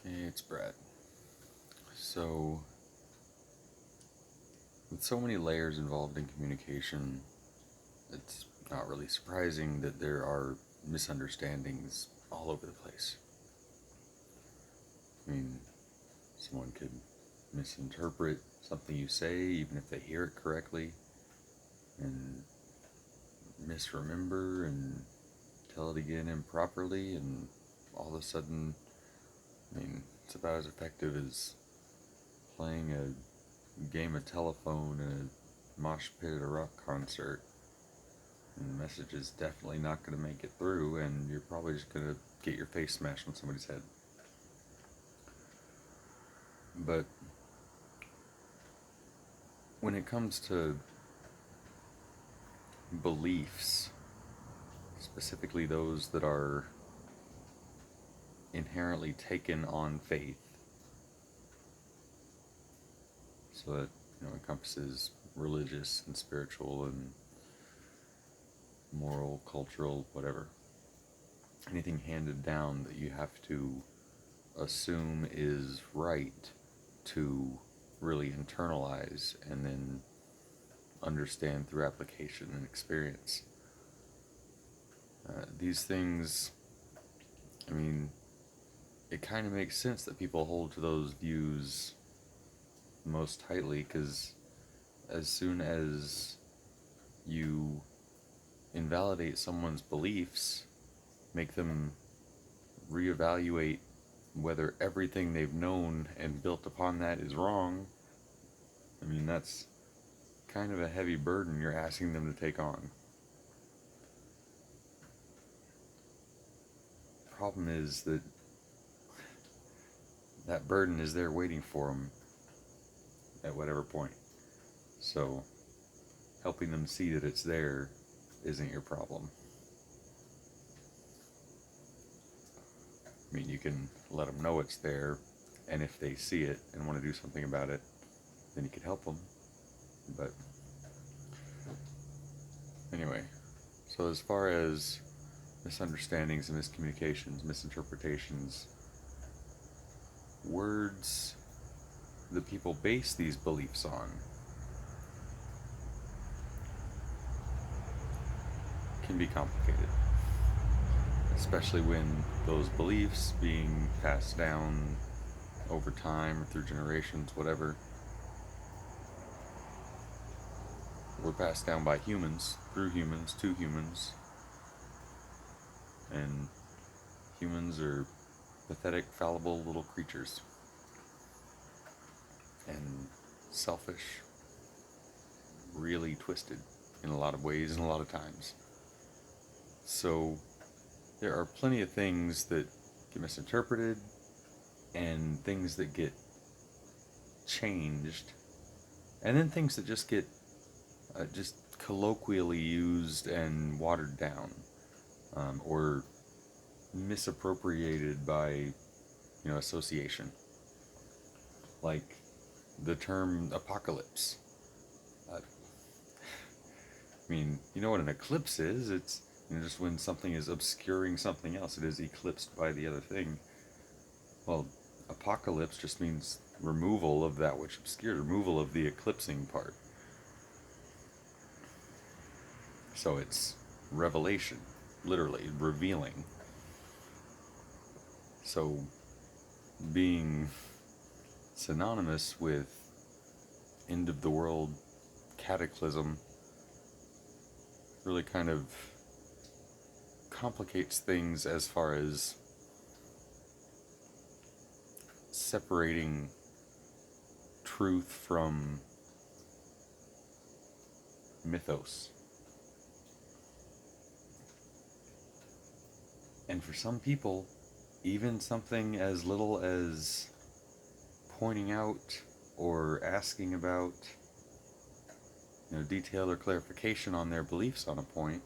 Hey, it's Brad. So, with so many layers involved in communication, it's not really surprising that there are misunderstandings all over the place. I mean, someone could misinterpret something you say, even if they hear it correctly, and misremember and tell it again improperly, and all of a sudden, it's about as effective as playing a game of telephone in a mosh pit at a rock concert. And the message is definitely not going to make it through, and you're probably just going to get your face smashed on somebody's head. But when it comes to beliefs, specifically those that are inherently taken on faith, so that encompasses religious and spiritual and moral, cultural, whatever, anything handed down that you have to assume is right to really internalize and then understand through application and experience. These things, it kind of makes sense that people hold to those views most tightly, because as soon as you invalidate someone's beliefs, make them reevaluate whether everything they've known and built upon that is wrong, that's kind of a heavy burden you're asking them to take on. Problem is that burden is there waiting for them at whatever point. So helping them see that it's there isn't your problem. You can let them know it's there, and if they see it and want to do something about it, then you can help them. But anyway, so as far as misunderstandings and miscommunications, misinterpretations, words that people base these beliefs on can be complicated, especially when those beliefs being passed down over time or through generations, whatever, were passed down by humans, through humans, to humans, and humans are pathetic, fallible little creatures, and selfish, really twisted in a lot of ways and a lot of times. So there are plenty of things that get misinterpreted and things that get changed, and then things that just get just colloquially used and watered down, or misappropriated by association, like the term apocalypse. uh, you know what an eclipse is? It's just when something is obscuring something else, it is eclipsed by the other thing. Well, apocalypse just means removal of that which obscured, removal of the eclipsing part. So it's revelation, literally revealing. So being synonymous with end of the world, cataclysm, really kind of complicates things as far as separating truth from mythos. And for some people, even something as little as pointing out or asking about detail or clarification on their beliefs on a point,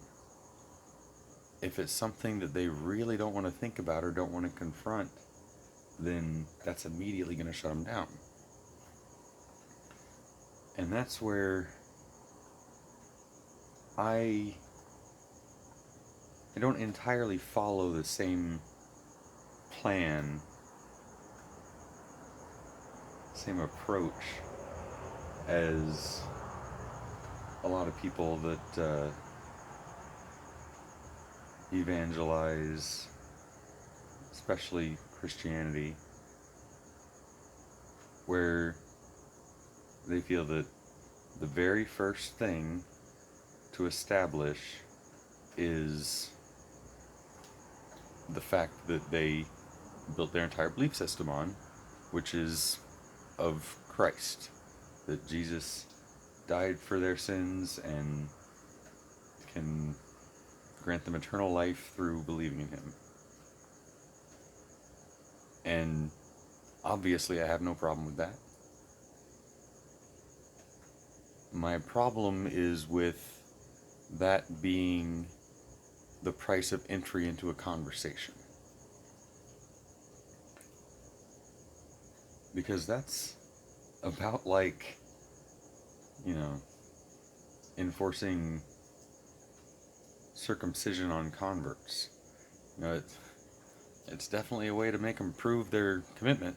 if it's something that they really don't want to think about or don't want to confront, then that's immediately going to shut them down. And that's where I don't entirely follow the same plan same approach as a lot of people that evangelize, especially Christianity, where they feel that the very first thing to establish is the fact that they built their entire belief system on, which is of Christ, that Jesus died for their sins and can grant them eternal life through believing in him. And obviously I have no problem with that. My problem is with that being the price of entry into a conversation. Because that's about like, enforcing circumcision on converts. It's definitely a way to make them prove their commitment.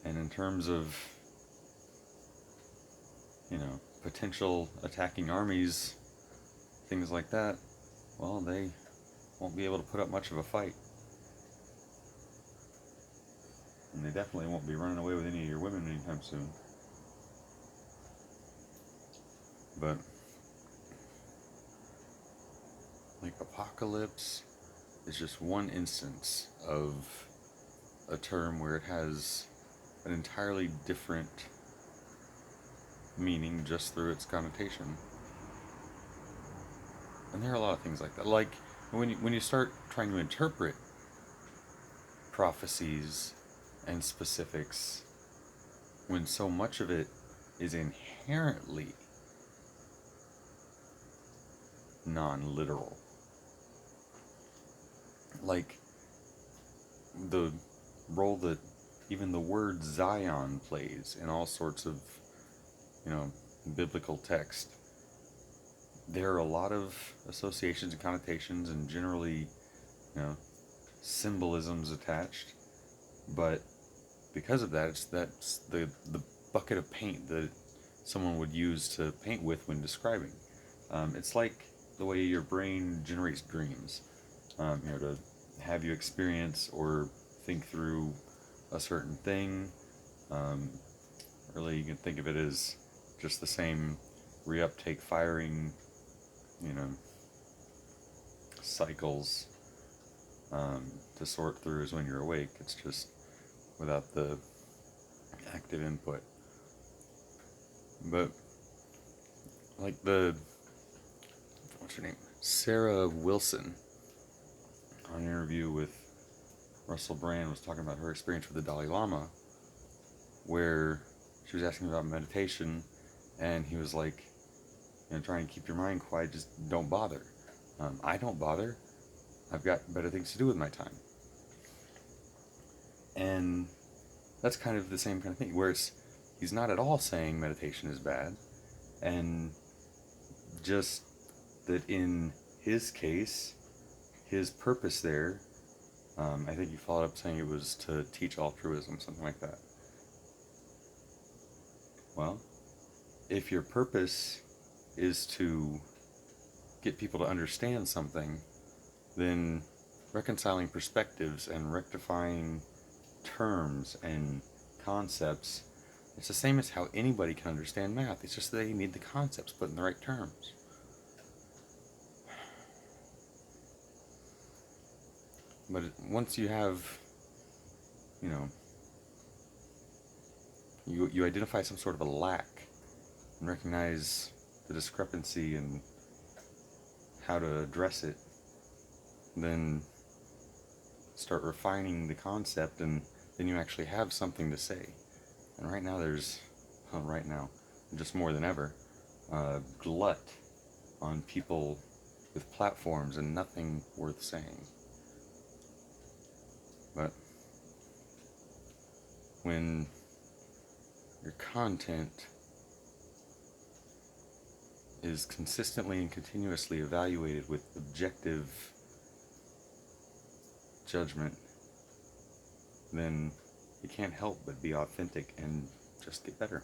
And in terms of, potential attacking armies, things like that, well, they won't be able to put up much of a fight. And they definitely won't be running away with any of your women anytime soon. But, like, apocalypse is just one instance of a term where it has an entirely different meaning just through its connotation. And there are a lot of things like that. Like, when you start trying to interpret prophecies and specifics, when so much of it is inherently non-literal. Like the role that even the word Zion plays in all sorts of, biblical text. There are a lot of associations and connotations and generally, symbolisms attached. But because of that, that's the bucket of paint that someone would use to paint with when describing. It's like the way your brain generates dreams. To have you experience or think through a certain thing. Really, you can think of it as just the same reuptake firing, cycles to sort through as when you're awake. It's just without the active input. But like what's her name? Sarah Wilson, on an interview with Russell Brand, was talking about her experience with the Dalai Lama, where she was asking about meditation, and he was like, try and keep your mind quiet, just don't bother. I don't bother. I've got better things to do with my time. And that's kind of the same kind of thing, where he's not at all saying meditation is bad, and just that in his case, his purpose there, I think he followed up saying it was to teach altruism, something like that. Well, if your purpose is to get people to understand something, then reconciling perspectives and rectifying terms and concepts, it's the same as how anybody can understand math. It's just that they need the concepts put in the right terms. But once you have, you identify some sort of a lack and recognize the discrepancy and how to address it, then start refining the concept, and then you actually have something to say. And right now just more than ever, glut on people with platforms and nothing worth saying. But when your content is consistently and continuously evaluated with objective judgment, then you can't help but be authentic and just get better.